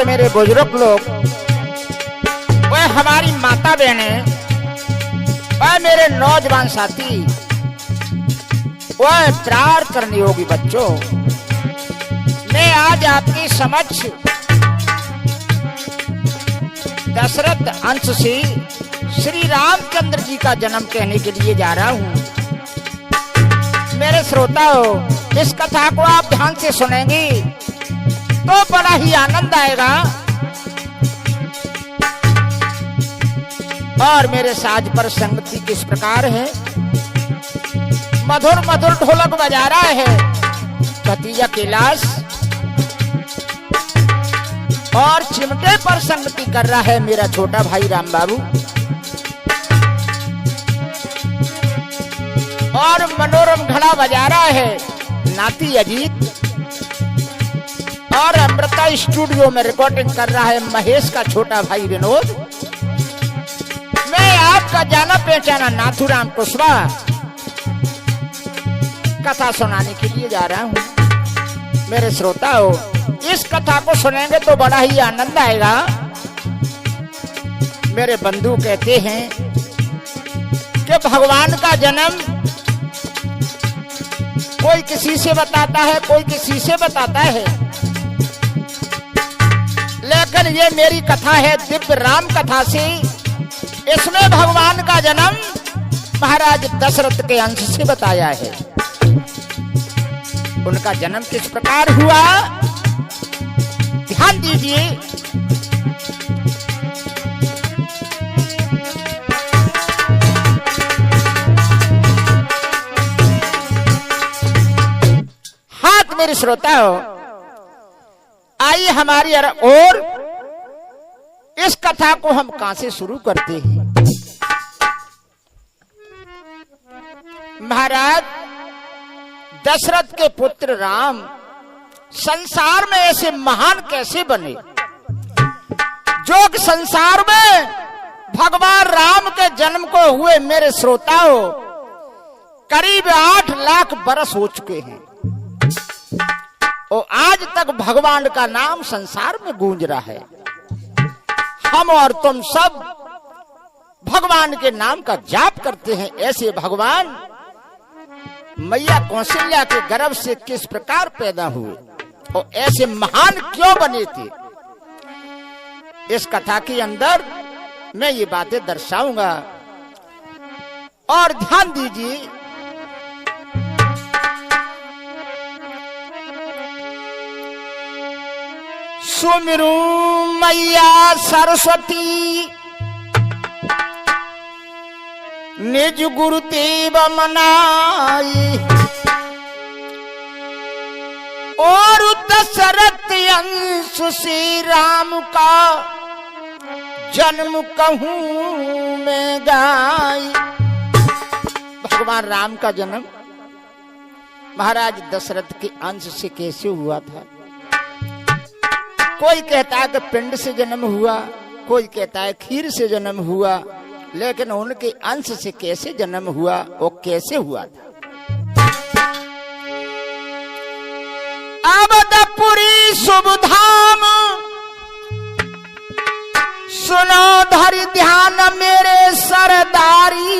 मेरे बुजुर्ग लोग, वह हमारी माता बहनें, वह मेरे नौजवान साथी, वह प्यार करने योगी बच्चों, मैं आज आपकी समक्ष दशरथ अंश से श्री रामचंद्र जी का जन्म कहने के लिए जा रहा हूं। मेरे श्रोताओ, इस कथा को आप ध्यान से सुनेंगे तो बड़ा ही आनंद आएगा। और मेरे साज पर संगति किस प्रकार है, मधुर मधुर ढोलक बजा रहा है भतीजा कैलाश, और चिमटे पर संगति कर रहा है मेरा छोटा भाई राम बाबू, और मनोरम घड़ा बजा रहा है नाती अजीत, और अमृता स्टूडियो में रिकॉर्डिंग कर रहा है महेश का छोटा भाई विनोद। मैं आपका जाना पहचाना नाथुराम कुशवाहा कथा सुनाने के लिए जा रहा हूं। मेरे श्रोताओं, इस कथा को सुनेंगे तो बड़ा ही आनंद आएगा। मेरे बंधु कहते हैं कि भगवान का जन्म कोई किसी से बताता है, कोई किसी से बताता है, लेकिन ये मेरी कथा है दिव्य राम कथा से। इसमें भगवान का जन्म महाराज दशरथ के अंश से बताया है। उनका जन्म किस प्रकार हुआ, ध्यान दीजिए। हाथ मेरे श्रोताओं, आइए हमारी और इस कथा को हम कहां से शुरू करते हैं। महाराज दशरथ के पुत्र राम संसार में ऐसे महान कैसे बने, जो कि संसार में भगवान राम के जन्म को हुए मेरे श्रोताओं करीब 8 लाख बरस हो चुके हैं, और आज तक भगवान का नाम संसार में गूंज रहा है। हम और तुम सब भगवान के नाम का जाप करते हैं। ऐसे भगवान मैया कौशल्या के गर्भ से किस प्रकार पैदा हुए और ऐसे महान क्यों बने थे, इस कथा के अंदर मैं ये बातें दर्शाऊंगा। और ध्यान दीजिए, सुमिरू मैया सरस्वती, निज गुरुदेव मनाई, और दशरथ अंश श्री राम का जन्म कहूं मैं गाई। भगवान राम का जन्म महाराज दशरथ के अंश से कैसे हुआ था। कोई कहता है कि पिंड से जन्म हुआ, कोई कहता है खीर से जन्म हुआ, लेकिन उनके अंश से कैसे जन्म हुआ और कैसे हुआ था। अवधपुरी शुभ धाम सुनो धरि ध्यान मेरे सरदारी,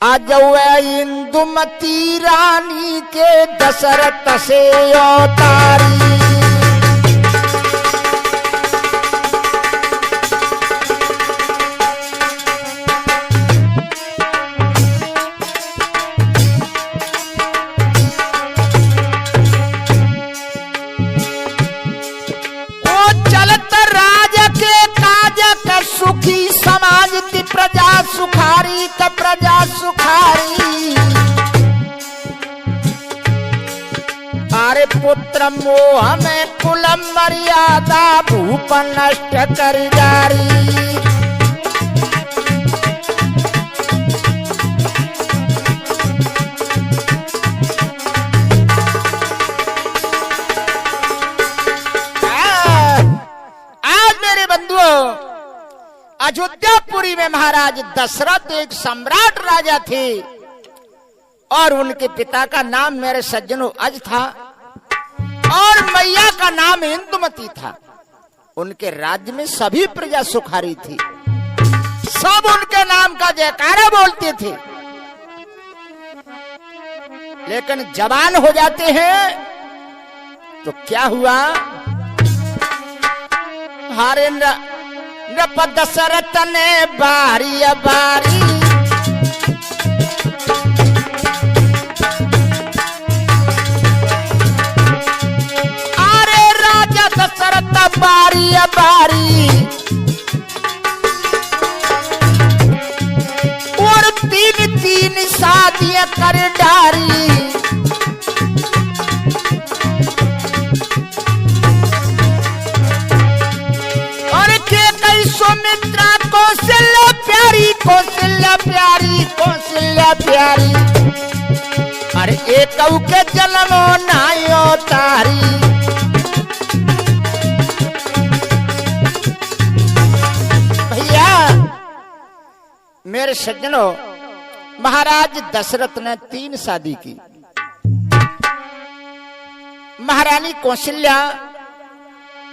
अजौ इंदुमती रानी के दशरथ से अवतारी। सुखी समाज की प्रजा सुखारी का प्रजा सुखारी, अरे पुत्र मोह में कुलम मर्यादा भूप नष्ट कर जारी। आज मेरे बंधुओं, अयोध्यापुरी में महाराज दशरथ एक सम्राट राजा थे, और उनके पिता का नाम मेरे सज्जनों अज था, और मैया का नाम इंदुमती था। उनके राज्य में सभी प्रजा सुखारी थी, सब उनके नाम का जयकारा बोलते थे। लेकिन जवान हो जाते हैं तो क्या हुआ, हरे नृप दशरथ ने बारी बारी दशरथ बारी बारी और तीन तीन शादियां कर डारी। और के कई सुमित्रा कौशल्या प्यारी, कौशल्या प्यारी, कौशल्या प्यारी। अरे एक के जन्मो नायो तारी। मेरे सज्जनों, महाराज दशरथ ने 3 शादी की। महारानी कौशल्या,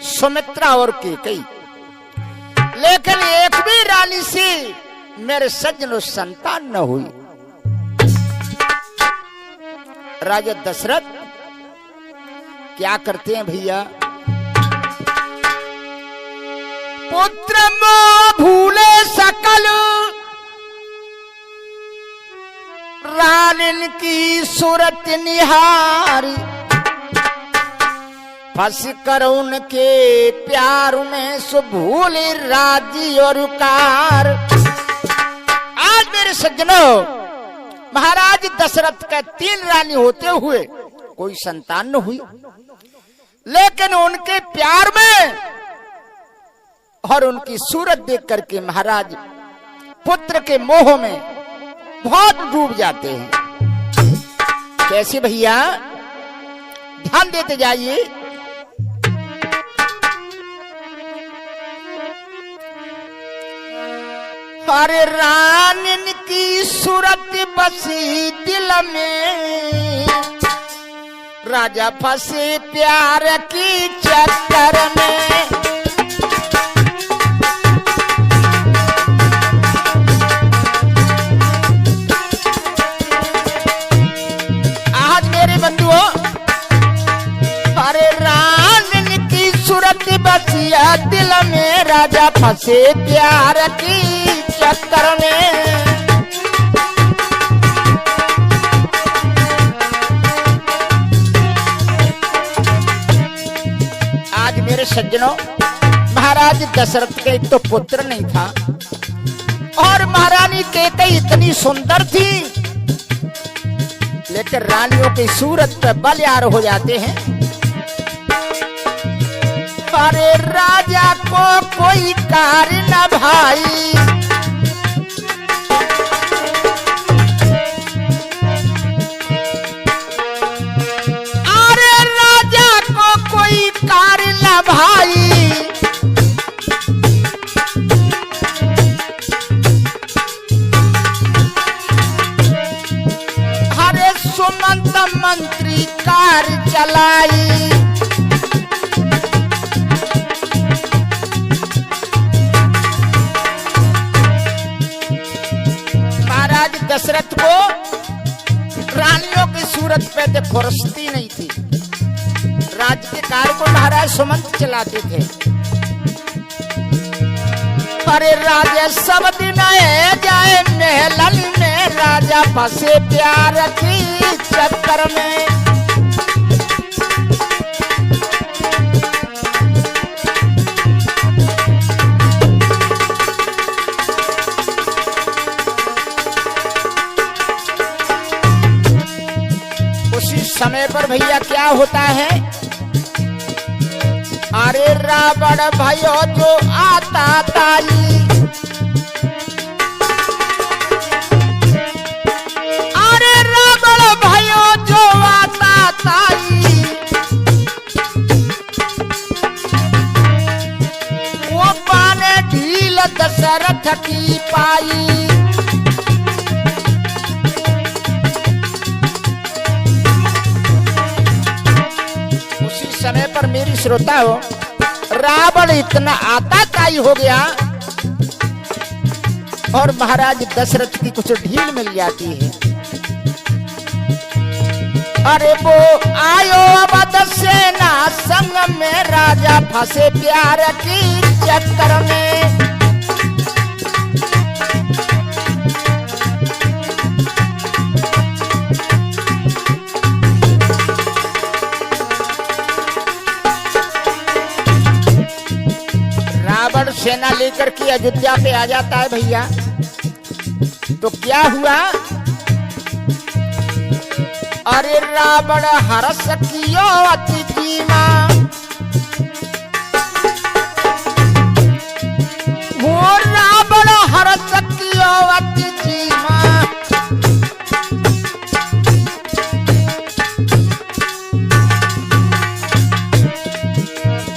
सुमित्रा और कैकेयी। लेकिन एक भी रानी से मेरे सज्जनों संतान न हुई। राजा दशरथ क्या करते हैं भैया, पुत्र मोह भूले सकल रानिन की सूरत निहारी। फंस कर उनके प्यार में सो भूले राज्य और कार। आज मेरे सज्जनों, महाराज दशरथ का 3 रानी होते हुए कोई संतान न हुई। लेकिन उनके प्यार में और उनकी सूरत देख करके महाराज पुत्र के मोह में बहुत डूब जाते हैं। कैसे भैया, ध्यान देते जाइए। अरे रानिन की सूरत बसी दिल में, राजा फंसे प्यार की चक्कर में। अरे रानिन की सूरत बसिया दिल में, राजा फंसे प्यार की चक्कर में। आज मेरे सज्जनों, महाराज दशरथ के एक तो पुत्र नहीं था और महारानी कैकेयी इतनी सुंदर थी, लेकिन रानियों की सूरत पे बलियार हो जाते हैं। अरे राजा को कोई कार्य न भाई, अरे राजा को कोई कार्य न भाई। हरे सुमंत मंत्री कार्य चलाई। दशरथ को रानियों की सूरत पे तो खुरसती नहीं थी। राज्य के कार्य को महाराज सुमंत चलाते थे। अरे राजा सब दिन जाए महलन में, राजा फंसे प्यार की चक्कर में। समय पर भैया क्या होता है, अरे रावण भयो जो आता ताई, अरे रावण भयो जो आता ताई। वो पाने ढील दशरथ की पाई। उसी समय पर मेरी श्रोता हो, रावण इतना आताताई हो गया और महाराज दशरथ की कुछ ढील मिल जाती है। अरे वो आयो अवध सेना संग में, राजा फंसे प्यार की चक्कर में। रावण सेना लेकर के अयोध्या पे आ जाता है भैया। तो क्या हुआ? अरे रावण हरस कियो अति धीमा, वो रावण हरस कियो अति धीमा।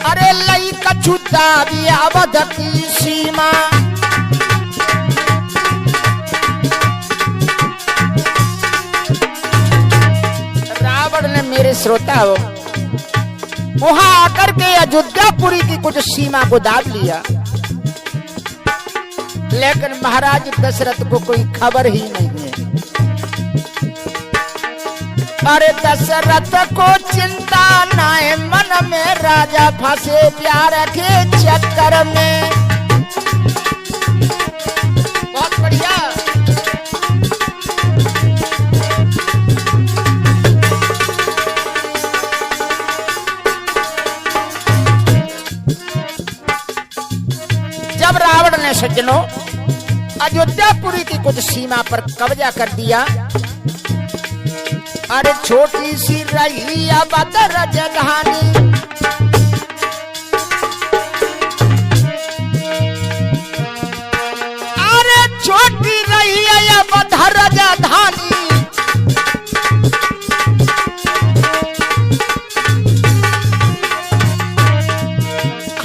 अरे लई कछु दाबी अवध की सीमा। ने मेरे श्रोता हो वहां आकर के अयोध्यापुरी की कुछ सीमा को दाब लिया, लेकिन महाराज दशरथ को कोई खबर ही नहीं है। अरे दशरथ को चिंता ना है मन में, राजा फंसे प्यार के चक्कर में। बहुत बढ़िया। जब रावण ने सज्जनों अयोध्यापुरी की कुछ सीमा पर कब्जा कर दिया, अरे छोटी सी रही अवध राजधानी। अरे छोटी रही अवध राजधानी।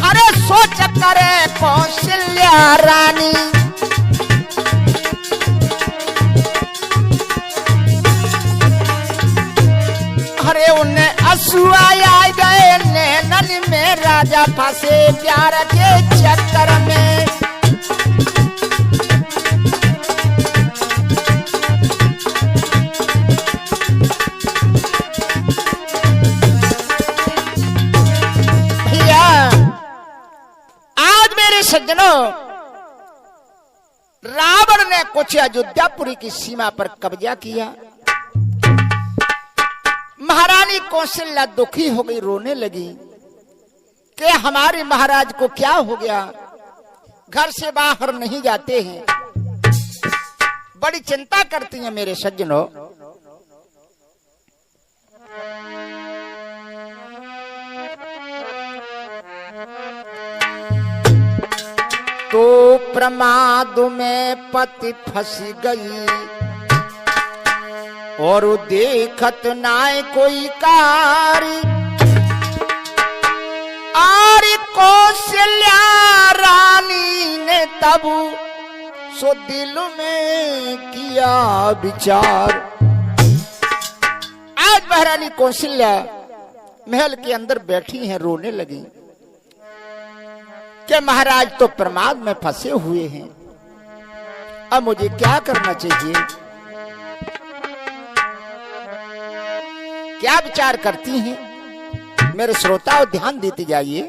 अरे सोच करे कौशल्या रानी। अरे उन्हें असुआ गए नैनन में, राजा फंसे प्यार के चक्कर में। सज्जनों रावण ने कुछ अयोध्यापुरी की सीमा पर कब्जा किया। महारानी कौशल्या दुखी हो गई, रोने लगी कि हमारे महाराज को क्या हो गया, घर से बाहर नहीं जाते हैं। बड़ी चिंता करती हैं मेरे सज्जनों। तो प्रमाद में पति फंस गई और देखत नाय कोई कारी। आरी कौशल्या रानी ने तब सो दिल में किया विचार। आज महारानी कौशल्या महल के अंदर बैठी हैं, रोने लगी कि महाराज तो प्रमाद में फंसे हुए हैं, अब मुझे क्या करना चाहिए। क्या विचार करती हैं मेरे श्रोताओं, ध्यान देते जाइए।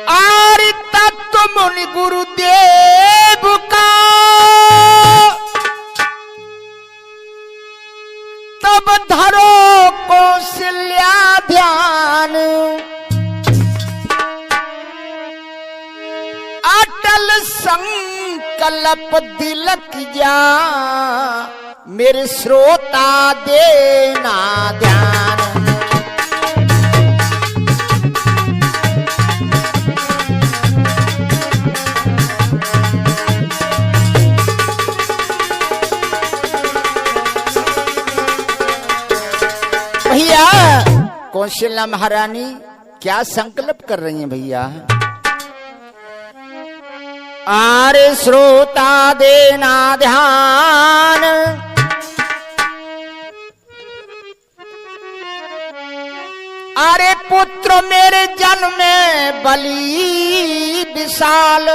आरि तत्व मुनि गुरुदेव का तब धरो कौशल्या ध्यान। अटल संकल्प दिलक जा मेरे श्रोता देना ध्यान। भैया कौशल्या महारानी क्या संकल्प कर रही हैं भैया। आरे श्रोता देना ध्यान पुत्र मेरे जन्म में बलि विशाल,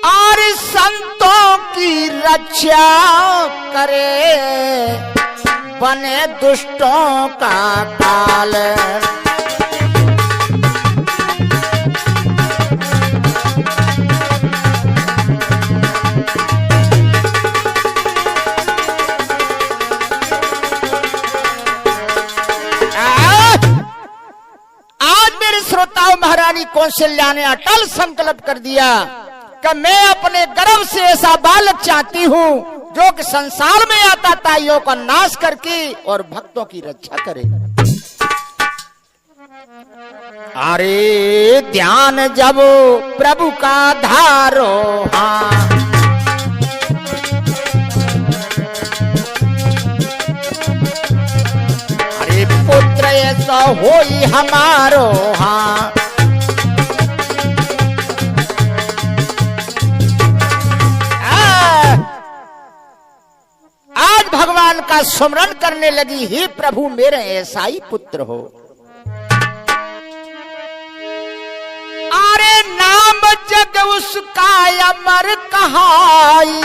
और संतों की रक्षा करे, बने दुष्टों का काल। श्रोताओं, महारानी कौशल्या ने अटल संकल्प कर दिया कि मैं अपने गर्भ से ऐसा बालक चाहती हूँ जो कि संसार में आता ताइयों का नाश करके और भक्तों की रक्षा करे। अरे ध्यान जब प्रभु का धारो, हाँ पुत्र ऐसा होई हमारो, हाँ आज भगवान का स्मरण करने लगी, हे प्रभु मेरे ऐसा ही पुत्र हो। अरे नाम जग उसका अमर कहाई,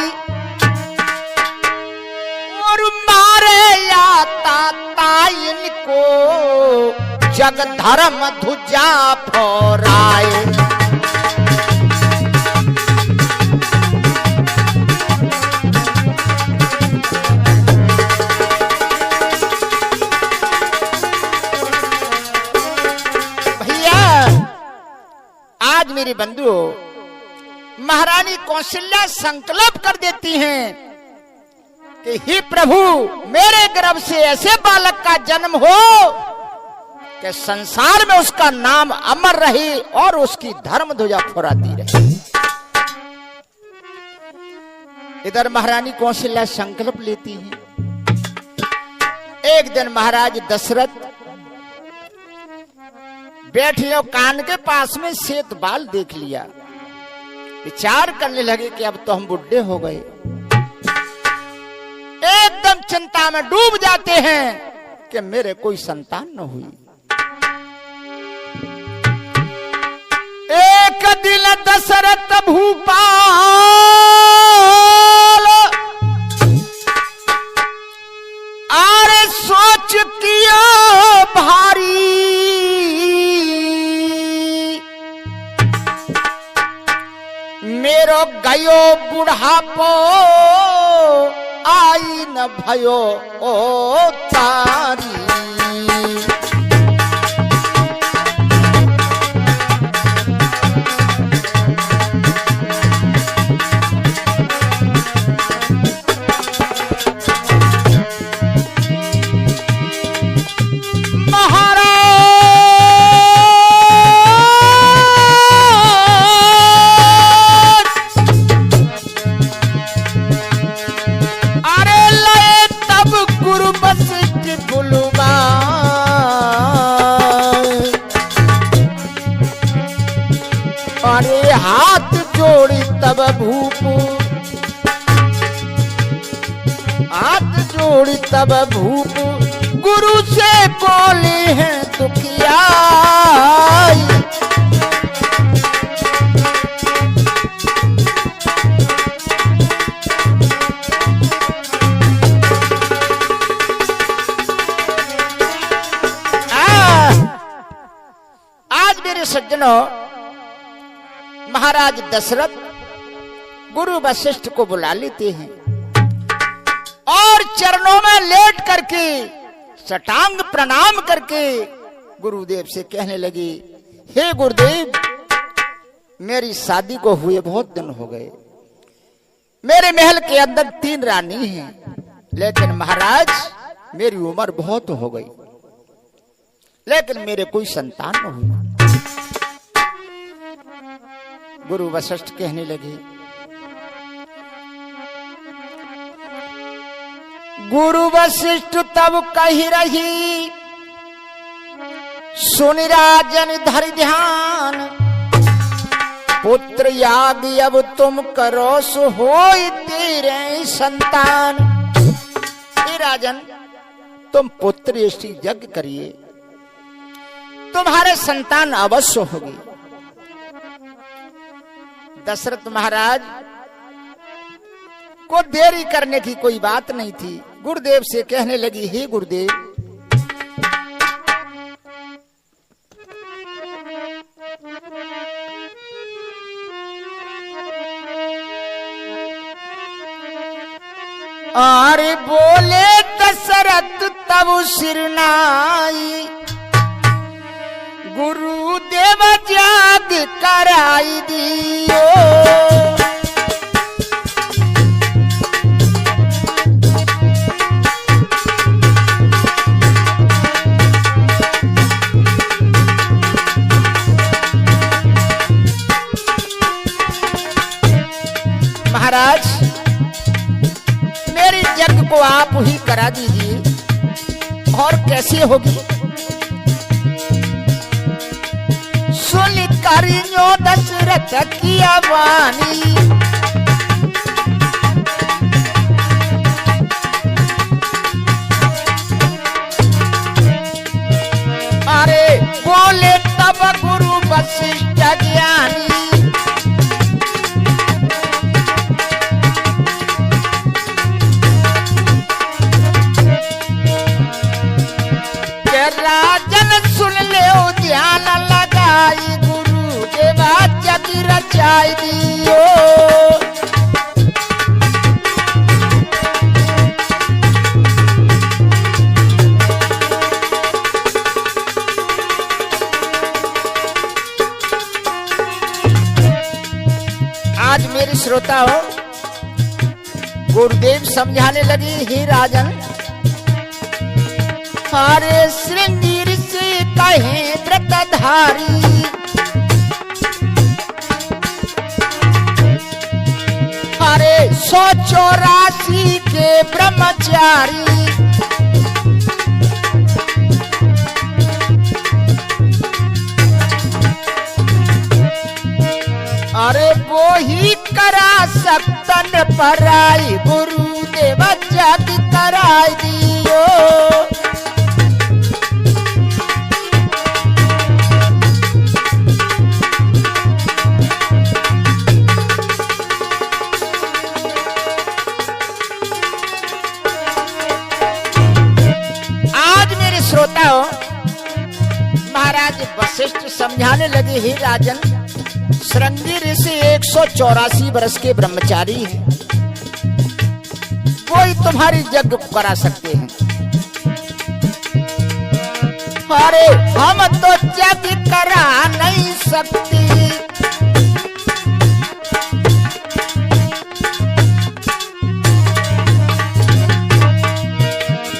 और मारे या ताताइन को जग धर्म ध्वजा फहराए। भैया आज मेरे बंधु महारानी कौशल्या संकल्प कर देती हैं कि हे प्रभु मेरे गर्भ से ऐसे बालक का जन्म हो कि संसार में उसका नाम अमर रहे और उसकी धर्म ध्वजा फहराती रहे। इधर महारानी कौशल्या संकल्प लेती है। एक दिन महाराज दशरथ बैठे हो, कान के पास में श्वेत बाल देख लिया, विचार करने लगे कि अब तो हम बुढ़े हो गए। एकदम चिंता में डूब जाते हैं कि मेरे कोई संतान न हुई। एक दिन दशरथ भूपाल आरे सोच किया भारी, मेरो गयो बुढ़ापो आई न भयो ओ तारी। अरे हाथ जोड़ी तब भूपू, हाथ जोड़ी तब भूपू, गुरु से बोले हैं दुखिया। आज मेरे सज्जनों महाराज दशरथ गुरु वशिष्ठ को बुला लेते हैं और चरणों में लेट करके सटांग प्रणाम करके गुरुदेव से कहने लगी, हे गुरुदेव मेरी शादी को हुए बहुत दिन हो गए, मेरे महल के अंदर 3 रानी हैं, लेकिन महाराज मेरी उम्र बहुत हो गई, लेकिन मेरे कोई संतान न हुई। गुरु वशिष्ठ कहने लगे, गुरु वशिष्ठ तब कही रही, सुन राजन धर ध्यान, पुत्र याग अब तुम करो सो होई तेरे संतान। हे राजन तुम पुत्र यज्ञ करिए, तुम्हारे संतान अवश्य होगी। दशरथ महाराज को देरी करने की कोई बात नहीं थी। गुरुदेव से कहने लगी, हे गुरुदेव, अरे बोले दशरथ तब सिरनाई, गुरुदेव जाग कराई दियो। महाराज, मेरी यज्ञ को आप ही करा दीजिए। और कैसे होगी? सुन करियो दशरथ की वाणी, अरे बोले तब गुरु वशिष्ठ ज्ञानी, राजन सुन ले ध्यान लगाई, गुरु के बाद जग रचाई दियो। आज मेरे श्रोताओं, गुरुदेव समझाने लगी, हे राजन, हरे श्रृंगी ऋषि कहे व्रतधारी, हरे 184 के ब्रह्मचारी, अरे वो ही करा सकतन पराई, गुरुदेव जग कराई दियो। श्रोताओं, महाराज वशिष्ठ समझाने लगे, हे राजन, श्रृंगी ऋषि 184 वर्ष के ब्रह्मचारी हैं, कोई तुम्हारी यज्ञ करा सकते हैं। अरे हम तो यज्ञ करा नहीं सकती,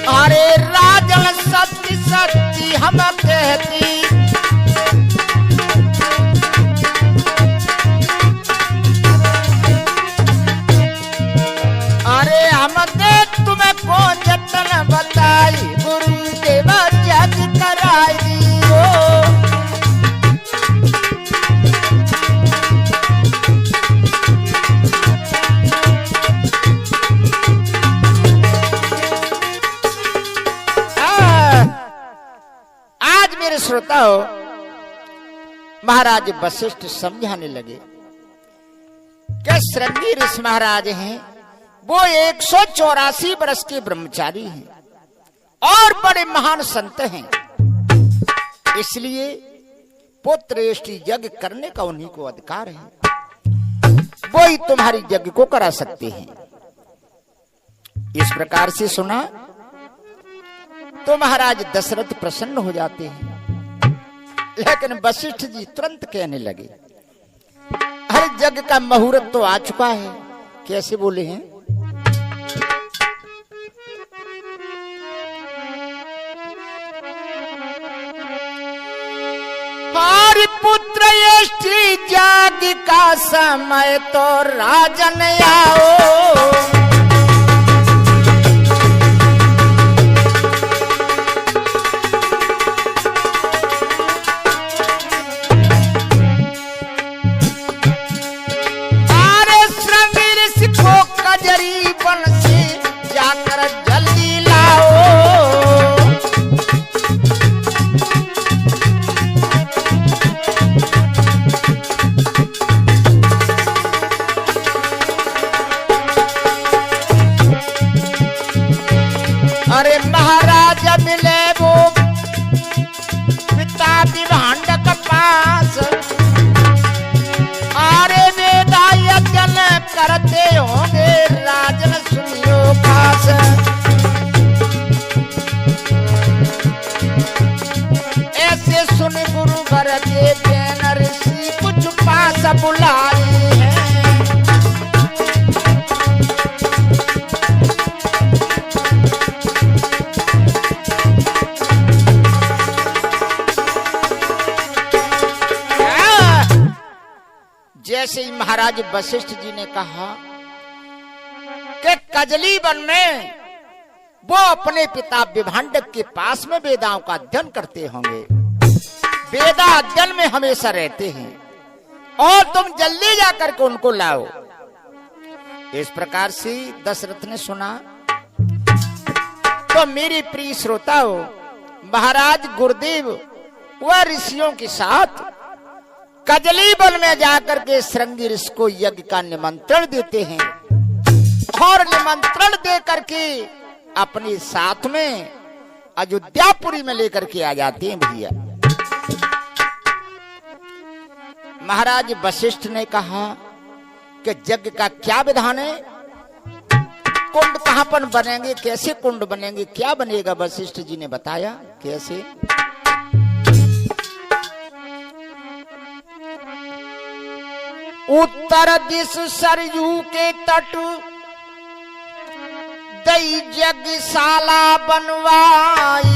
अरे राजन सत्य सत्य हम कहती, अरे हमने तुम्हें कौन जतन बताई, गुरुदेव जग कराई दियो। श्रोताओं, महाराज वशिष्ठ समझाने लगे कि श्रृंगी ऋषि महाराज हैं, वो 184 वर्ष के ब्रह्मचारी हैं और बड़े महान संत हैं, इसलिए पुत्रेष्टि यज्ञ करने का उन्हीं को अधिकार है, वो ही तुम्हारी यज्ञ को करा सकते हैं। इस प्रकार से सुना तो महाराज दशरथ प्रसन्न हो जाते हैं, लेकिन वशिष्ठ जी तुरंत कहने लगे, हर यज्ञ का मुहूर्त तो आ चुका है। कैसे बोले हैं? हरि पुत्र यष्टि जाग का समय तो राजन आओ, अरे महाराज मिले वो पिता विभांड के पास, अरे वेदा यज्ञ करते होंगे राजन सुनियो खास। ऐसे सुन गुरु भर के जैन ऋषि कुछ पास बुलाए हैं। जैसे ही महाराज वशिष्ठ जी ने कहा कि कजली वन में वो अपने पिता विभांडक के पास में वेदाओं का अध्ययन करते होंगे, वेदा अध्ययन में हमेशा रहते हैं, और तुम जल्दी जाकर के उनको लाओ। इस प्रकार से दशरथ ने सुना। तो मेरे प्रिय श्रोताओ, महाराज गुरुदेव वह ऋषियों के साथ कजली वन में जाकर के श्रृंगी ऋषि को यज्ञ का निमंत्रण देते हैं, और निमंत्रण दे करके अपने साथ में अयोध्यापुरी में लेकर के आ जाते हैं। भैया महाराज वशिष्ठ ने कहा कि यज्ञ का क्या विधान है, कुंड कहां पर बनेंगे, कैसे कुंड बनेंगे, क्या बनेगा। वशिष्ठ जी ने बताया कैसे। उत्तर दिश सरयू के तट दई यज्ञशाला बनवाई,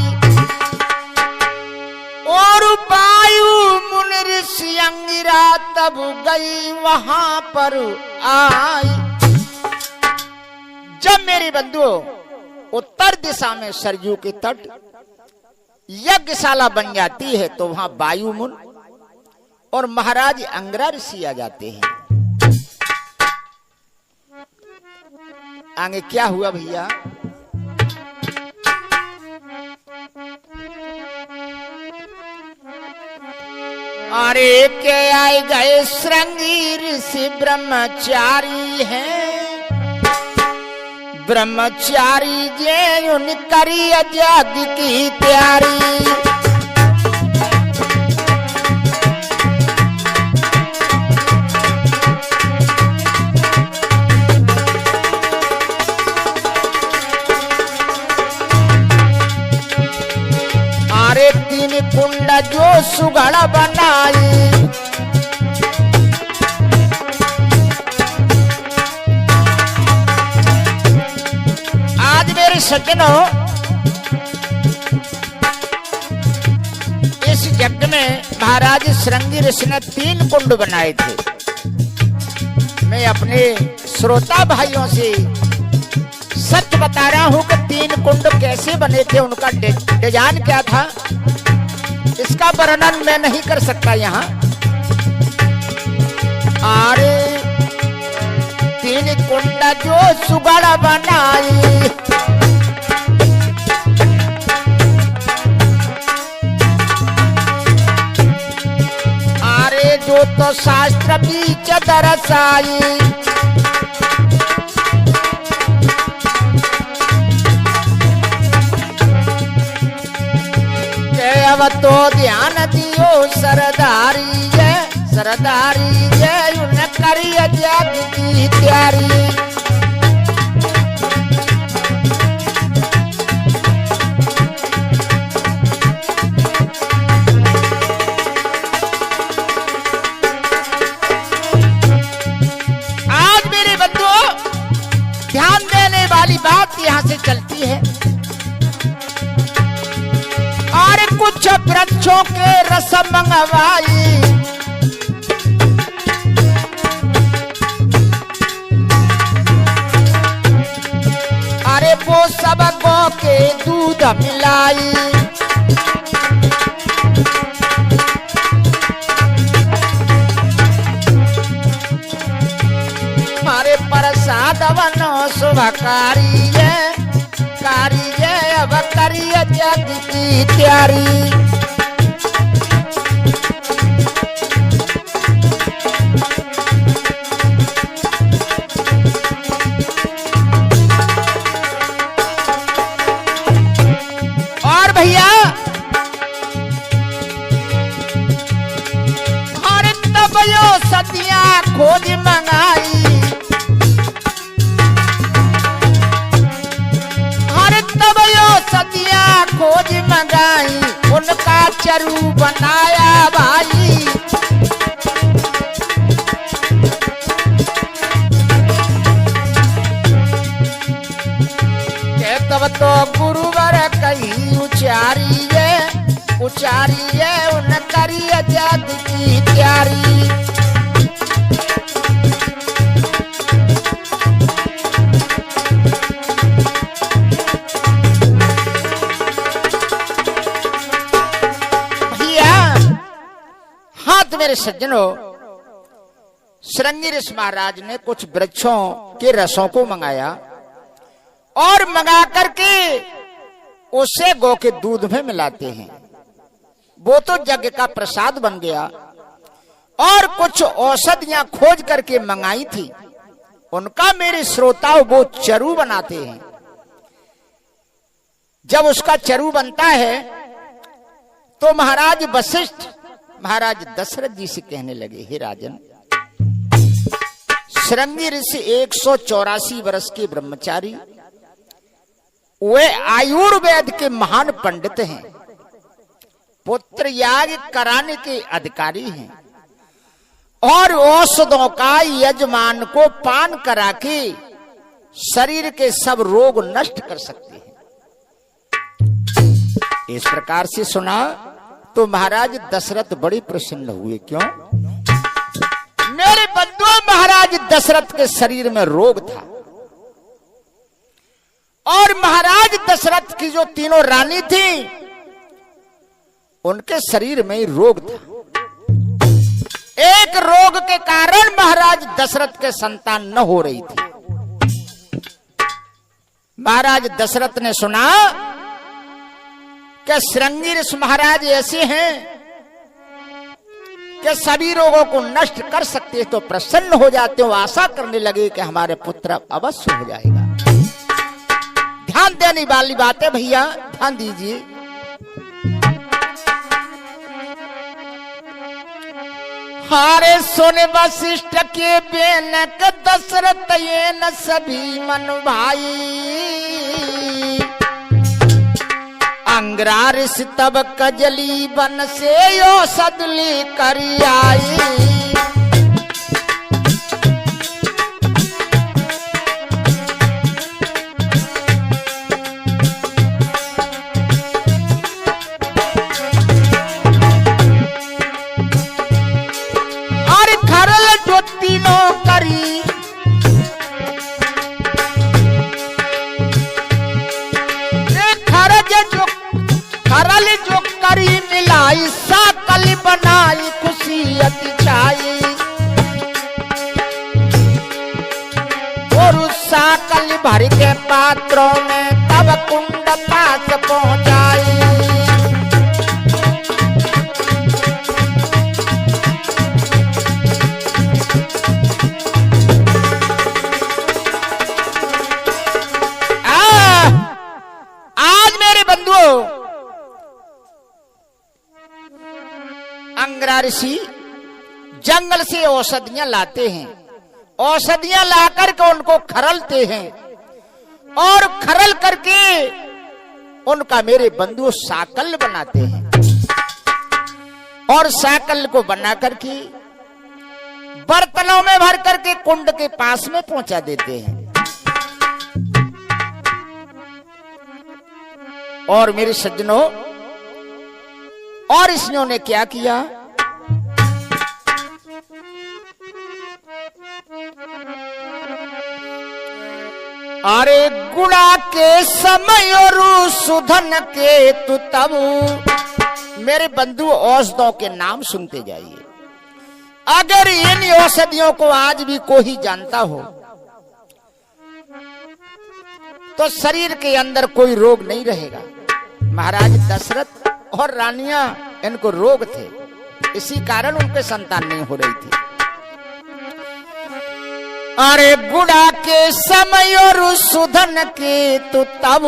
और वायु मुनि ऋषि अंगिरा तब गई वहां पर आई। जब मेरे बंधुओं उत्तर दिशा में सरयू के तट यज्ञशाला बन जाती है, तो वहां वायु मुनि और महाराज अंगिरा ऋषि आ जाते हैं। आगे क्या हुआ भैया। अरे के आए गए श्रृंगी ऋषि ब्रह्मचारी हैं, ब्रह्मचारी जे उन करी यज्ञ की तैयारी। कुंड जो सुगड़ बनाई, आज मेरे सज्जनों इस यज्ञ में महाराज श्रृंगी ऋषि ने 3 कुंड बनाए थे। मैं अपने श्रोता भाइयों से सच बता रहा हूं कि 3 कुंड कैसे बने थे, उनका डिजाइन क्या था, इसका वर्णन मैं नहीं कर सकता यहाँ। अरे 3 कुंड जो सुगड़ बनाई, अरे जो तो शास्त्र बीच दरसाई, अब तो ध्यान दियो सरदारी है उन करी यज्ञ की तैयारी। आज मेरे बंधुओं ध्यान देने वाली बात यहाँ से चलती है। और कुछ वृक्षों के रस मंगवाई, अरे वो सब गौ के दूध मिलाई, हमारे प्रसाद बनो शुभकारी है, अब करिए यज्ञ की तैयारी। खोज मंगाई, उनका चरू बनाया भाई। के तब तो गुरुवर कही उचारिए, उचारिए उन करिए जग की तैयारी। मेरे सज्जनों, श्रृंगी ऋषि महाराज ने कुछ वृक्षों के रसों को मंगाया और मंगा करके उसे गौ के दूध में मिलाते हैं। वो तो यज्ञ का प्रसाद बन गया। और कुछ औषधियां खोज करके मंगाई थी, उनका मेरे श्रोताओं वो चरू बनाते हैं। जब उसका चरू बनता है तो महाराज वशिष्ठ महाराज दशरथ जी से कहने लगे, हे राजन, श्रृंगी ऋषि 184 वर्ष के ब्रह्मचारी, वे आयुर्वेद के महान पंडित हैं, पुत्र याग कराने के अधिकारी हैं और औषधों का यजमान को पान करा के शरीर के सब रोग नष्ट कर सकते हैं। इस प्रकार से सुना तो महाराज दशरथ बड़े प्रसन्न हुए। क्यों? मेरे बंधुओं, महाराज दशरथ के शरीर में रोग था और महाराज दशरथ की जो तीनों रानी थी उनके शरीर में रोग था। एक रोग के कारण महाराज दशरथ के संतान न हो रही थी। महाराज दशरथ ने सुना कि श्रृंगी ऋषि महाराज ऐसे हैं कि सभी रोगों को नष्ट कर सकते हैं, तो प्रसन्न हो जाते हो, आशा करने लगे कि हमारे पुत्र अवश्य हो जाएगा। ध्यान देने वाली बात है भैया, ध्यान दीजिए। हारे सोने वशिष्ठ के बेनक दशरथ ये न सभी मन भाई, अंगरा ऋषि तब कजली बन से यो सदली करी आई। और खरल जो तीनों करी, खरल जो करी मिलाई, साकल बनाई खुशी अति छाई। और साकल भर के पात्रों में तब कुंड पास पहुंचाई। आज मेरे बंधुओं, अंगरा ऋषि जंगल से औषधियां लाते हैं, औषधियां लाकर के उनको खरलते हैं और खरल करके उनका मेरे बंधु साकल बनाते हैं और साकल को बना करके बर्तनों में भर करके कुंड के पास में पहुंचा देते हैं। और मेरे सज्जनों, और इसने क्या किया, अरे गुड़ा के समय और सुधन के तु तब, मेरे बंधु औषधों के नाम सुनते जाइए। अगर इन औषधियों को आज भी कोई जानता हो तो शरीर के अंदर कोई रोग नहीं रहेगा। महाराज दशरथ और रानियां, इनको रोग थे, इसी कारण उनके संतान नहीं हो रही थी। अरे गुड़ा के समय और सुधन के तो तब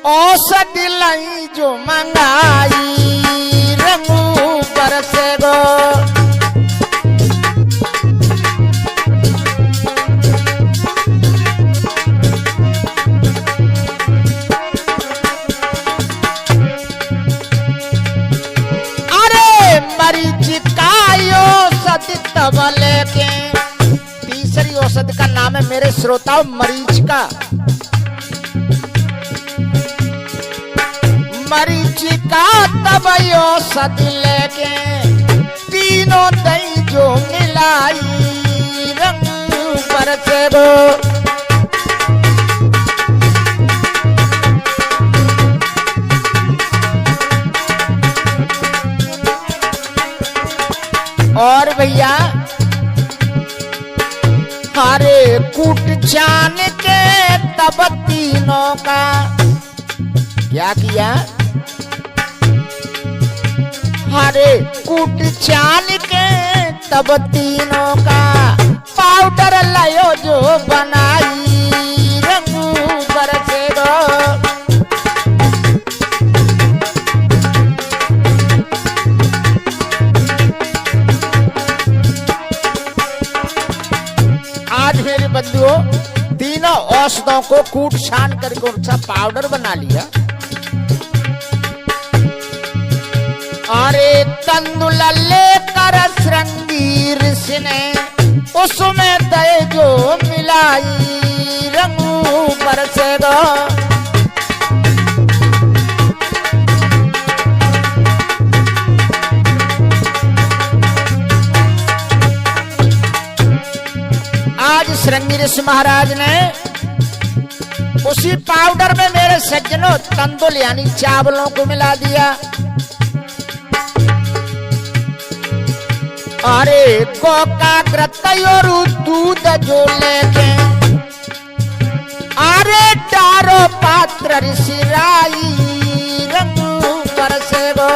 औषधि लाई जो मंगाई, रंगू बरसे गो। श्रोताओं मरीचिका तब औषध लेके तीनों दई जो मिलाई रंग बरसे गो। और भैया हरे कूट जान के तब तीनों का क्या किया, हरे कूट चाल के तब तीनों का पाउडर लायो जो बनाई रंग बरसे गो। आज मेरे बंधुओं तीनों औषधों को कूट छान करके उनका पाउडर बना लिया। अरे तंदुल लेकर श्रृंगी ऋषि ने उसमें दही जो मिलाई रंग बरसे गो। आज श्रृंगी ऋषि महाराज ने उसी पाउडर में मेरे सज्जनों तंदुल यानी चावलों को मिला दिया। अरे गोकाग्रत और दूध जो लेके अरे डारो पात्र ऋषि राई रंग बरसे गो।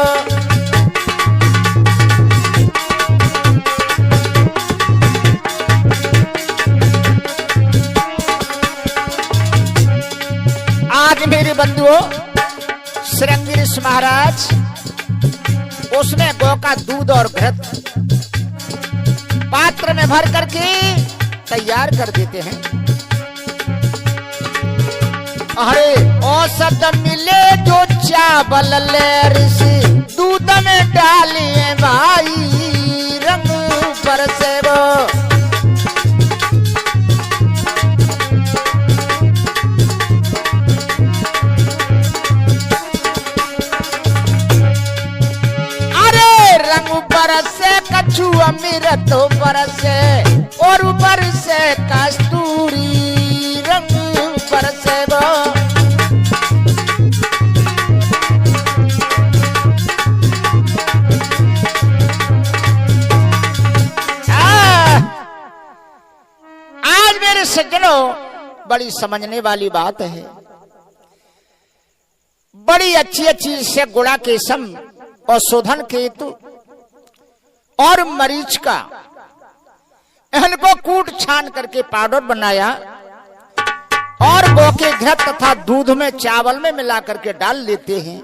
आज मेरे बंधुओं श्रृंगी ऋषि महाराज उसने गौ का दूध और घृत पात्र में भर करके तैयार कर देते हैं। अरे औषध मिले जो चावल ले ऋषि दूध में डालिए भाई रंग बरसे गो। अरे रंग बरसे कछु अमृत बरसे और बरसे कस्तूरी रंग बरसे गो। आज मेरे सज्जनों बड़ी समझने वाली बात है। बड़ी अच्छी अच्छी से गुड़ा केसम और शोधन केतु और मरीच का इनको कूट छान करके पाउडर बनाया और गौ के घृत तथा दूध में चावल में मिला करके डाल लेते हैं।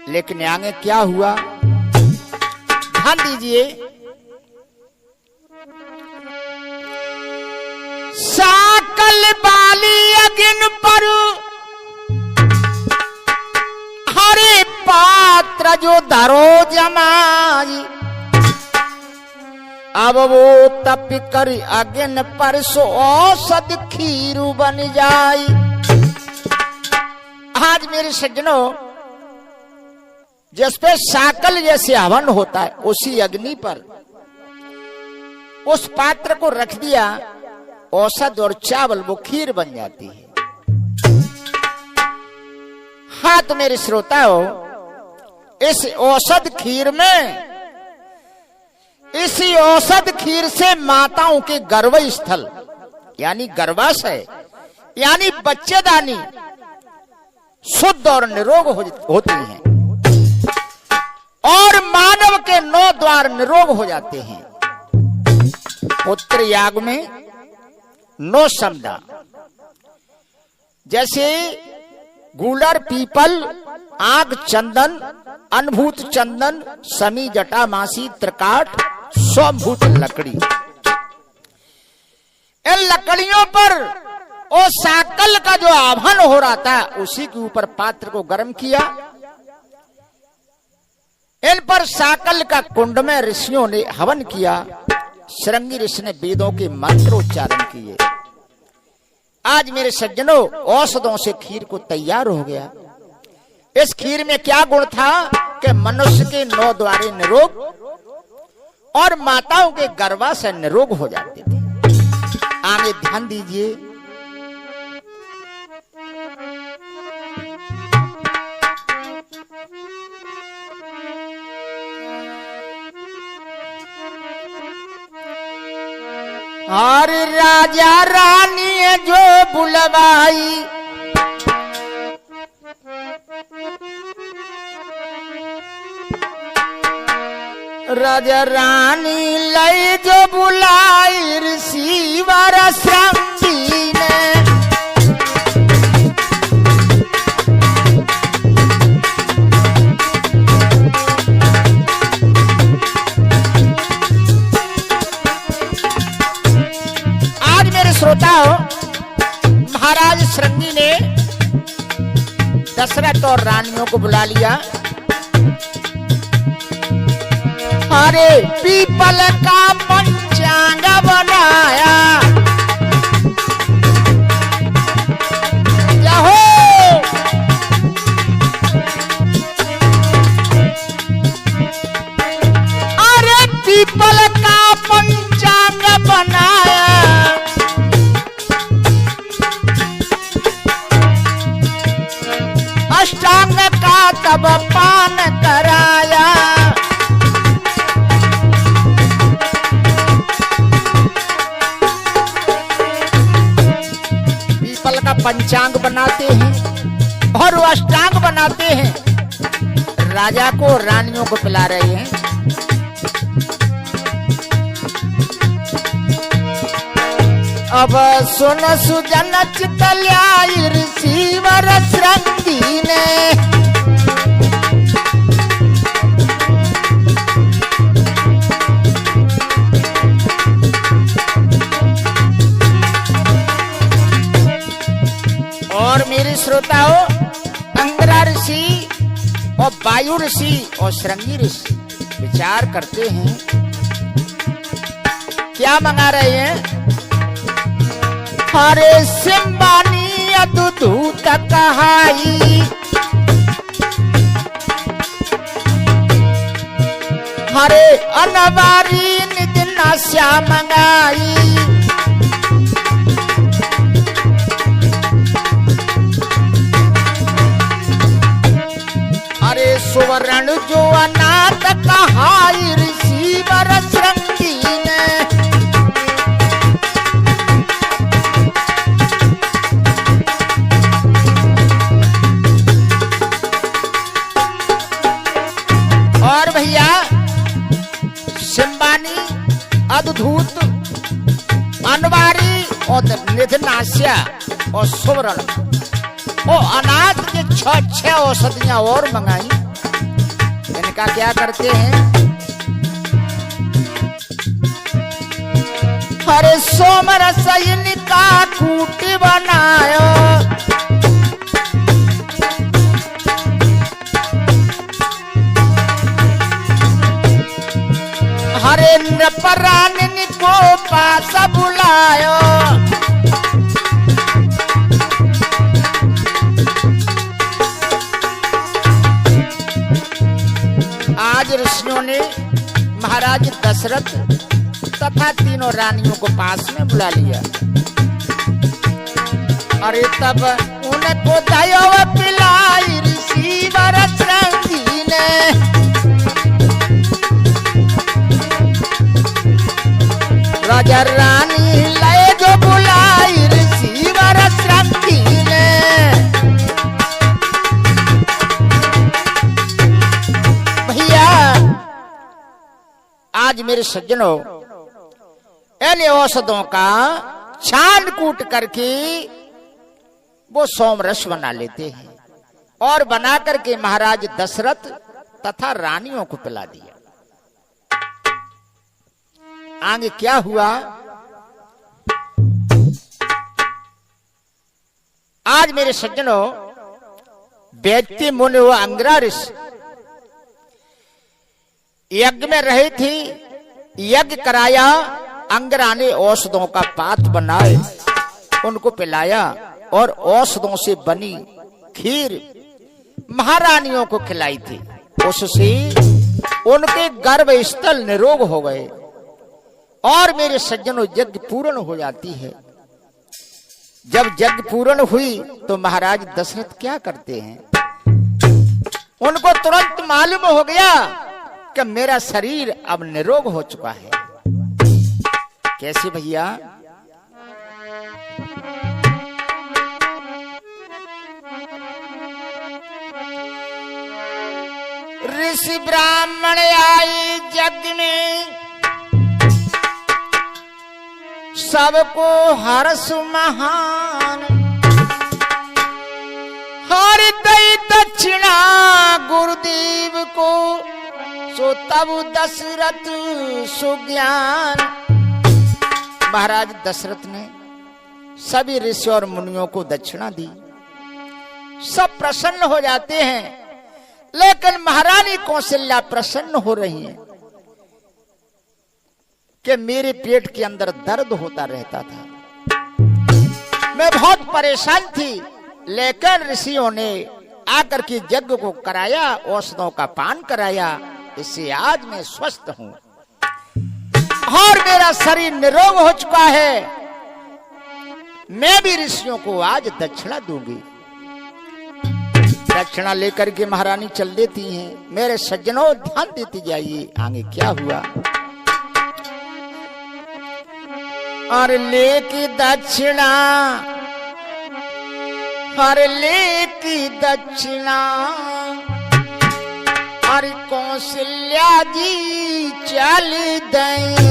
लेकिन आगे क्या हुआ ध्यान दीजिए। साकल बाली अगिन पर हरे पात्र जो धरो जमाई अब वो तप कर अगिन पर सो औषध खीरू बन जाई। आज मेरे सज्जनों जिस पे साकल जैसे हवन होता है उसी अग्नि पर उस पात्र को रख दिया, औषध और चावल वो खीर बन जाती है। हाँ तो मेरे श्रोताओ इस औषध खीर में इसी औषध खीर से माताओं के गर्भ स्थल यानी गर्भाशय यानी बच्चेदानी शुद्ध और निरोग होती हैं और मानव के 9 द्वार निरोग हो जाते हैं। पुत्र याग में 9 समदा जैसे गूलर पीपल आग चंदन अनभूत चंदन समी जटा मासी त्रिकाठ स्वभूत लकड़ी। इन लकड़ियों पर वो साकल का जो आभन हो रहा था उसी के ऊपर पात्र को गर्म किया। इन पर साकल का कुंड में ऋषियों ने हवन किया श्रृंगी ऋषि ने वेदों के मंत्र उच्चारण किए। आज मेरे सज्जनों, औषधों से खीर को तैयार हो गया। इस खीर में क्या गुण था कि मनुष्य के 9 द्वारे निरोग और माताओं के गर्भाशय निरोग हो जाते थे। आगे ध्यान दीजिए। और राजा रानी जो बुलवाई, राजा रानी लई जो बुलाई ऋषि वर श्रृंगी ने। श्रोताओ, महाराज श्रृंगी ने दशरथ और रानियों को बुला लिया। अरे पीपल का पंचांग बनाया, जाहो अरे पीपल का पंचांग बनाया, अष्टांग का तब पान कराया। पीपल का पंचांग बनाते हैं और वो अष्टांग बनाते हैं। राजा को रानियों को पिला रहे हैं। अब सुन सुजन चित ल्याई ऋषि वर श्रृंगी ने। और मेरे श्रोताओ, अंगिरा ऋषि और वायु ऋषि और श्रृंगी ऋषि विचार करते हैं। क्या मंगा रहे हैं? हरे सिंबानी अद्भुत कहाई, हरे अनवारी निधि नाश्या मंगाई। अरे सुवर्ण जो अनाथ कहाई ऋषि वर श्रृंगी ने। और भैया सिंबानी अद्भुत अनवारी और निधनास्या और सुवर्ण और अनाथ के 6 औषधियां और मंगाई। इनका क्या करते हैं? हरे सोमर सैन का कूट बनायो, हरे नृपरानी को पास बुलायो। आज ऋषियों ने महाराज दशरथ तथा तीनों रानियों को पास में बुला लिया। अरे तब उनको दया पिलाई ऋषि वर श्रृंगी ने। राजा रानी लय जो बुलाई ऋषि वर श्रृंगी ने। भैया आज मेरे सज्जनों, इन औषधों का छान कूट करके वो सोमरस बना लेते हैं और बना करके महाराज दशरथ तथा रानियों को पिला दिया। आगे क्या हुआ? आज मेरे सज्जनों, व्यक्ति मुनि व अंगिरा ऋषि यज्ञ में रहे थे, यज्ञ कराया अंगरा ने औषधों का पात बनाए, उनको पिलाया और औषधों से बनी खीर महारानियों को खिलाई थी। उससे उनके गर्भ स्थल निरोग हो गए और मेरे सज्जनों यज्ञ पूर्ण हो जाती है। जब यज्ञ पूर्ण हुई तो महाराज दशरथ क्या करते हैं, उनको तुरंत मालूम हो गया कि मेरा शरीर अब निरोग हो चुका है। कैसे भैया? ऋषि ब्राह्मण आए यज्ञ में, सबको हर्ष महान, हर दई दक्षिणा गुरुदेव को, सो तब दशरथ सुज्ञान। महाराज दशरथ ने सभी ऋषि और मुनियों को दक्षिणा दी, सब प्रसन्न हो जाते हैं। लेकिन महारानी कौशल्या प्रसन्न हो रही हैं कि मेरे पेट के अंदर दर्द होता रहता था, मैं बहुत परेशान थी। लेकिन ऋषियों ने आकर के यज्ञ को कराया, औषधों का पान कराया, इससे आज मैं स्वस्थ हूं और मेरा शरीर निरोग हो चुका है। मैं भी ऋषियों को आज दक्षिणा दूंगी। दक्षिणा लेकर के महारानी चल देती हैं। मेरे सज्जनों ध्यान देते जाइए आगे क्या हुआ। और लेकी दक्षिणा, और लेकी दक्षिणा, और कौशल्या जी चल देंगी।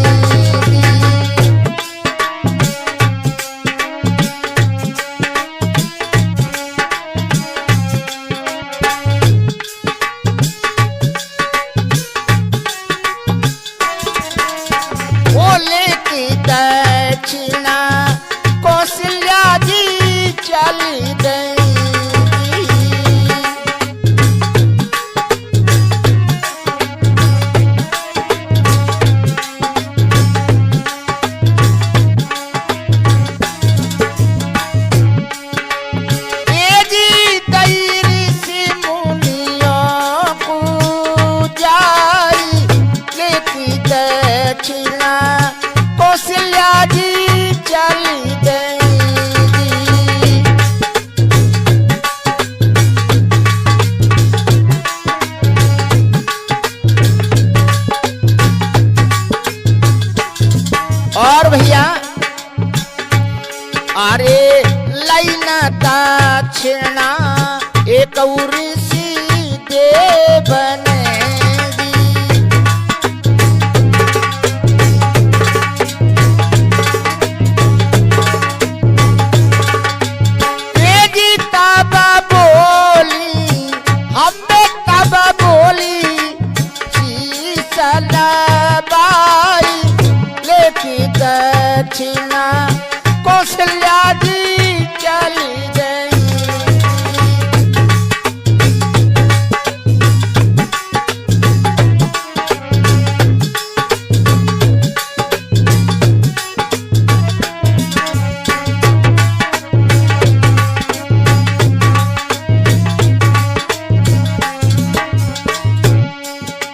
दक्षिणा कौशल्या जी चल देंगी। ये जी दई ऋषि मुनियों को जाई, लेकी दक्षिणा कौशल्या जी चल देंगी। और भैया अरे लैना दक्षिणा एक ऋषि देवन दक्षिणा कौशल्या जी चल देंगी।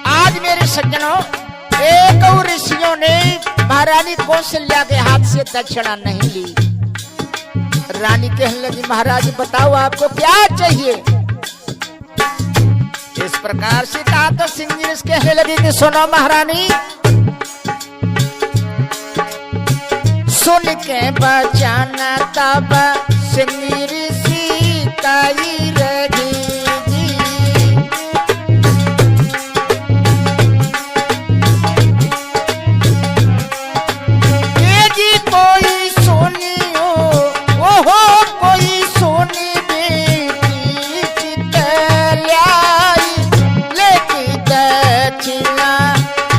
आज मेरे सज्जनों, एक और ऋषियों ने महारानी कौशल्या के हाथ से दक्षिणा नहीं ली। रानी कहने लगी, महाराज बताओ आपको क्या चाहिए। इस प्रकार से कहा तो सिंह ऋषि कहने लगी कि सुनो महारानी, सुन के बचाना तब सिंह ऋषि कही रही।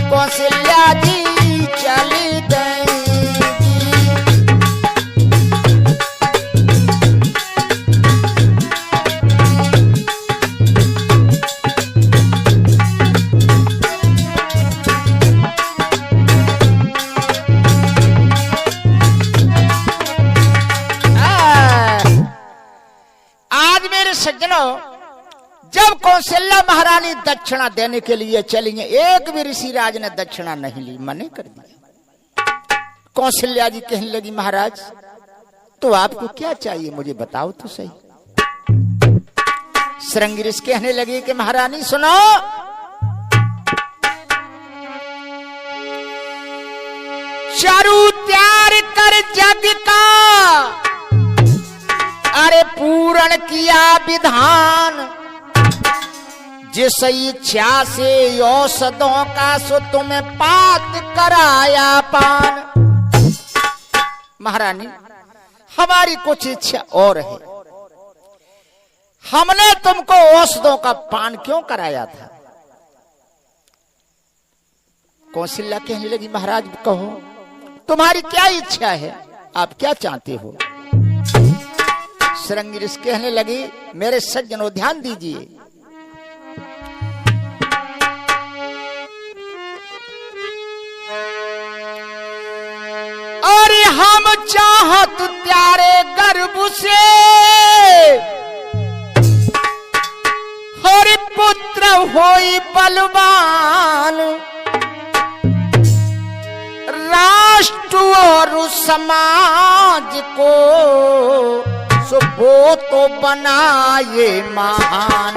कौशल्या जी चल देंगी। सज्जनों, जब कौशल्या महारानी दक्षिणा देने के लिए चली, एक भी ऋषिराज ने दक्षिणा नहीं ली, मने कर दिया। कौशल्या जी कहने लगी, महाराज तो आपको क्या चाहिए, मुझे बताओ तो सही। श्रृंगी ऋषि कहने लगी कि महारानी सुनो, चारू त्यार कर जग का, अरे पूर्ण किया विधान, जिस इच्छा से औषधों का सो तुम्हें पात कराया पान। महारानी हमारी कुछ इच्छा और है, हमने तुमको औषधों का पान क्यों कराया था। कौशल्या कहने लगी, महाराज कहो तुम्हारी क्या इच्छा है, आप क्या चाहते हो। श्रृंगी ऋषि कहने लगी, मेरे सज्जनों ध्यान दीजिए, अरे हम चाहत प्यारे गर्भ से हरि पुत्र होई बलवान, राष्ट्र और समाज को वो तो बनाए महान।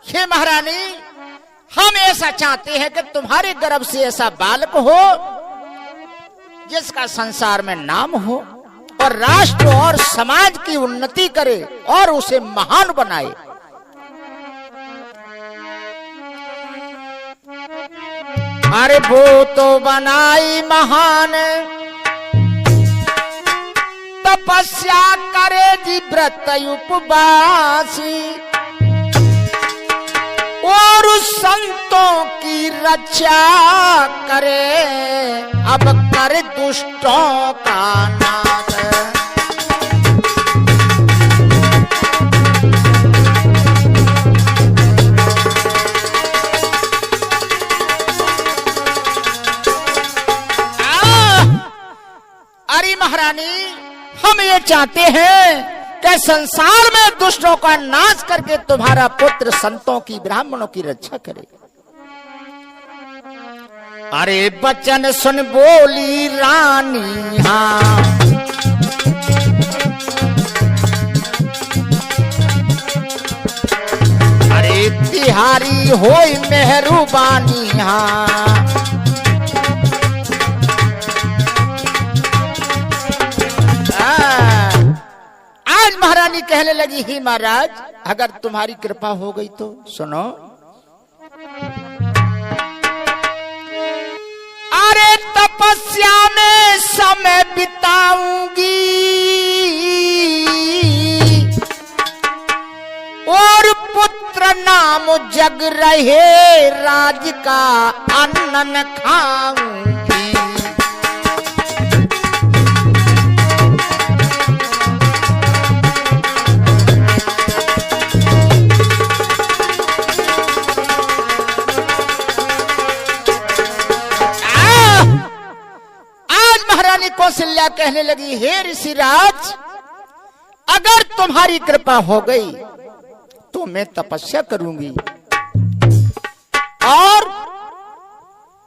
हे महारानी, हम ऐसा चाहते हैं कि तुम्हारे गर्भ से ऐसा बालक हो जिसका संसार में नाम हो और राष्ट्र और समाज की उन्नति करे और उसे महान बनाए। अरे वो तो बनाई महान, तपस्या करे जी व्रत उपवासी, और संतों की रक्षा करे, अब कर दुष्टों का नाश। अरे महारानी, हम ये चाहते हैं कि संसार में दुष्टों का नाश करके तुम्हारा पुत्र संतों की ब्राह्मणों की रक्षा करे। अरे बचन सुन बोली रानी, हाँ अरे तिहारी होई मेहरबानी, हाँ आज महारानी कहने लगी, ही महाराज अगर तुम्हारी कृपा हो गई तो सुनो। अरे तपस्या में समय बिताऊंगी और पुत्र नाम जग रहे राज का अन्न खाऊंगी। कौशल्या कहने लगी, हे ऋषिराज अगर तुम्हारी कृपा हो गई तो मैं तपस्या करूंगी और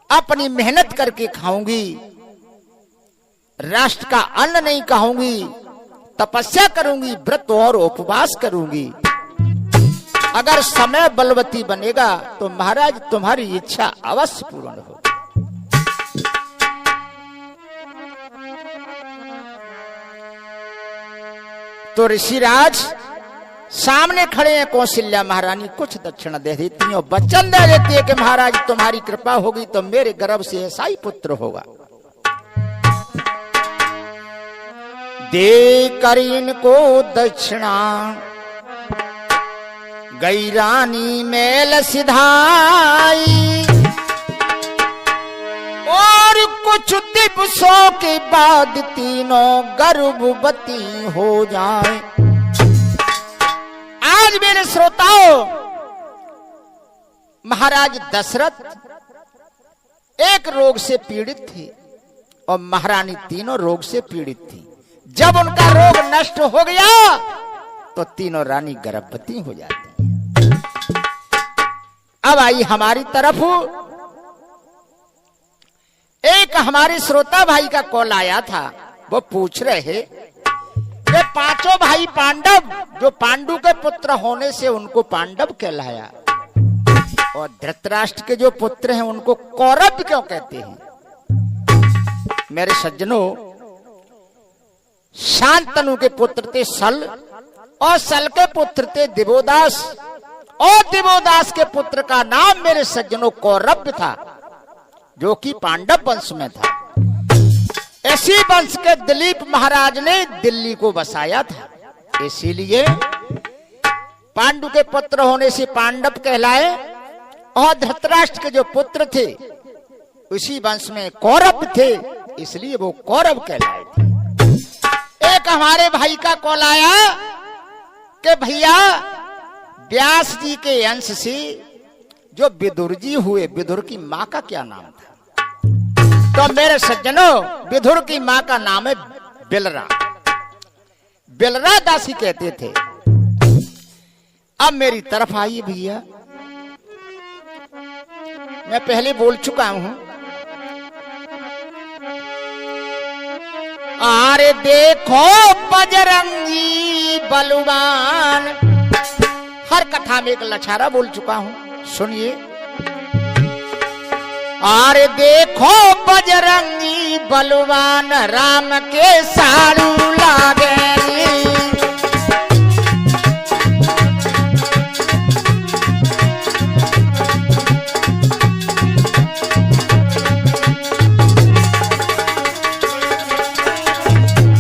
अपनी मेहनत करके खाऊंगी, राष्ट्र का अन्न नहीं खाऊंगी, तपस्या करूंगी, व्रत और उपवास करूंगी। अगर समय बलवती बनेगा तो महाराज तुम्हारी इच्छा अवश्य पूर्ण हो। तो ऋषिराज सामने खड़े हैं, कौशल्या महारानी कुछ दक्षिणा दे देती है, वचन दे देती है कि महाराज तुम्हारी कृपा होगी तो मेरे गर्भ से ऐसा ही पुत्र होगा। दे कर इनको दक्षिणा गई रानी मेल सिधाई, और कुछ दिवसों के बाद तीनों गर्भवती हो जाए। आज मेरे श्रोताओं महाराज दशरथ एक रोग से पीड़ित थे और महारानी तीनों रोग से पीड़ित थी। जब उनका रोग नष्ट हो गया तो तीनों रानी गर्भवती हो जाती हैं। अब आई हमारी तरफ, एक हमारे श्रोता भाई का कॉल आया था। वो पूछ रहे कि पांचों भाई पांडव जो पांडु के पुत्र होने से उनको पांडव कहलाया और धृतराष्ट्र के जो पुत्र हैं उनको कौरव क्यों कहते हैं। मेरे सज्जनों, शांतनु के पुत्र थे सल और सल के पुत्र थे दिवोदास और दिवोदास के पुत्र का नाम मेरे सज्जनों कौरव था जो कि पांडव वंश में था। इसी वंश के दिलीप महाराज ने दिल्ली को बसाया था, इसीलिए पांडु के पुत्र होने से पांडव कहलाए और धृतराष्ट्र के जो पुत्र थे उसी वंश में कौरव थे, इसलिए वो कौरव कहलाए थे। एक हमारे भाई का कॉल आया कि भैया व्यास जी के अंश से जो विदुर जी हुए, विदुर की मां का क्या नाम था? तो मेरे सज्जनों, विदुर की मां का नाम है बिलरा, बिलरा दासी कहते थे। अब मेरी तरफ आइए भैया, मैं पहले बोल चुका हूं। अरे देखो बजरंगी बलवान, हर कथा में एक लछारा बोल चुका हूं, सुनिए। अरे देखो बजरंगी बलवान राम के साड़ू लागेली।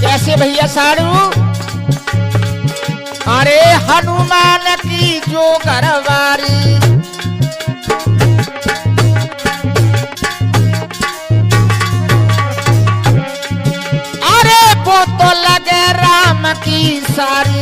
कैसे भैया साड़ू? अरे हनुमान की जो घरवारी, वो तो लगे राम की सारी।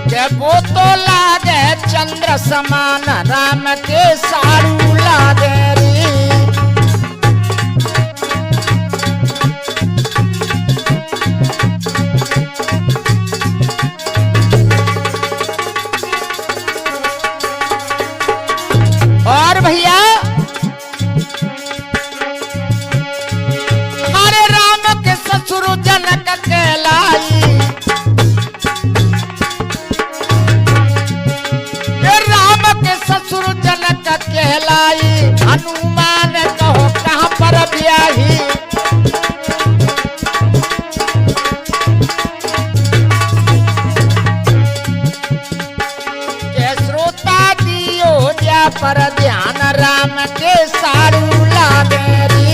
के वो तो लागे चंद्र समान राम के साड़ू लागे रे। और भैया हरे राम के ससुर जनक कहलाई, राम के ससुर जनक कहलाई। हनुमान कहो कहां पर ब्याही, के श्रोता दियो जा पर ध्यान राम के साड़ू लागे री।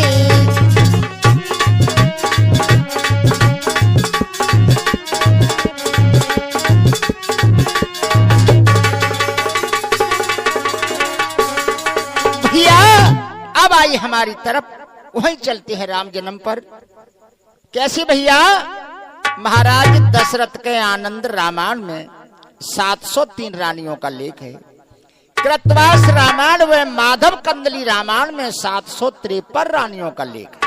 भैया अब आई हमारी तरफ, वहीं चलते हैं राम जन्म पर। कैसे भैया? महाराज दशरथ के आनंद रामायण में 703 रानियों का लेख है। कृतवास रामायण व माधव कंदली रामायण में 753 रानियों का लेख है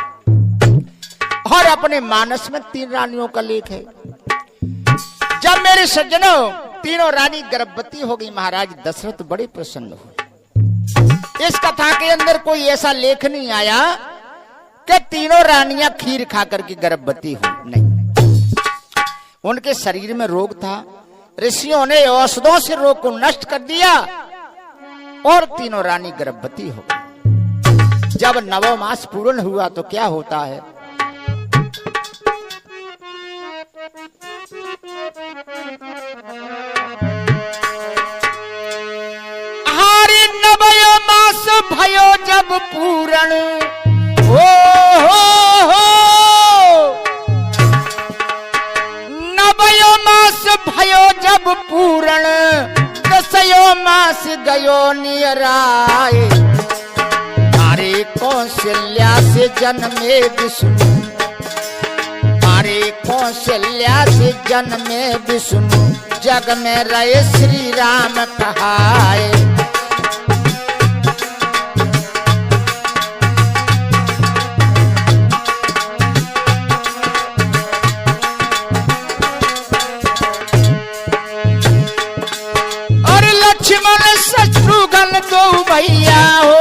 और अपने मानस में 3 रानियों का लेख है। जब मेरे सज्जनों तीनों रानी गर्भवती हो गई, महाराज दशरथ बड़े प्रसन्न हुए। इस कथा के अंदर कोई ऐसा लेख नहीं आया कि तीनों रानियां खीर खाकर के गर्भवती हुई, नहीं। उनके शरीर में रोग था, ऋषियों ने औषधों से रोग को नष्ट कर दिया और तीनों रानी गर्भवती हो गई। जब 9 मास पूर्ण हुआ तो क्या होता है? हरि 9 मास भयो जब पूर्ण, हो 9 मास भयो जब पूर्ण, 10 मास गयो नियराए। अरे कौशल्या से जन्मे विष्णु, अरे कौशल्या से जन्मे विष्णु जग में रहे श्री राम कहाए। और लक्ष्मण शत्रुघ्न दो भैया हो,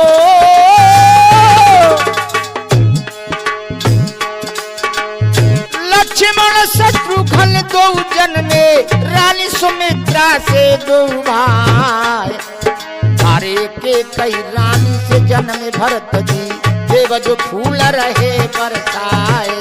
लक्ष्मण शत्रुघ्न दो जन्मे रानी सुमित्रा से दो भाई। अरे के कई रानी से जन्मे भरत जी देव जो फूल रहे बरसाए।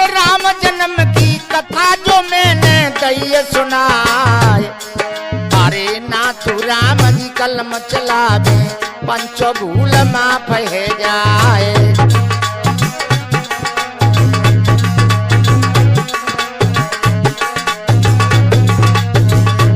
राम जन्म की कथा जो मैंने कही सुनाए। अरे नाथ राम जी कलम चलावे पंचभूल माफ है जाए।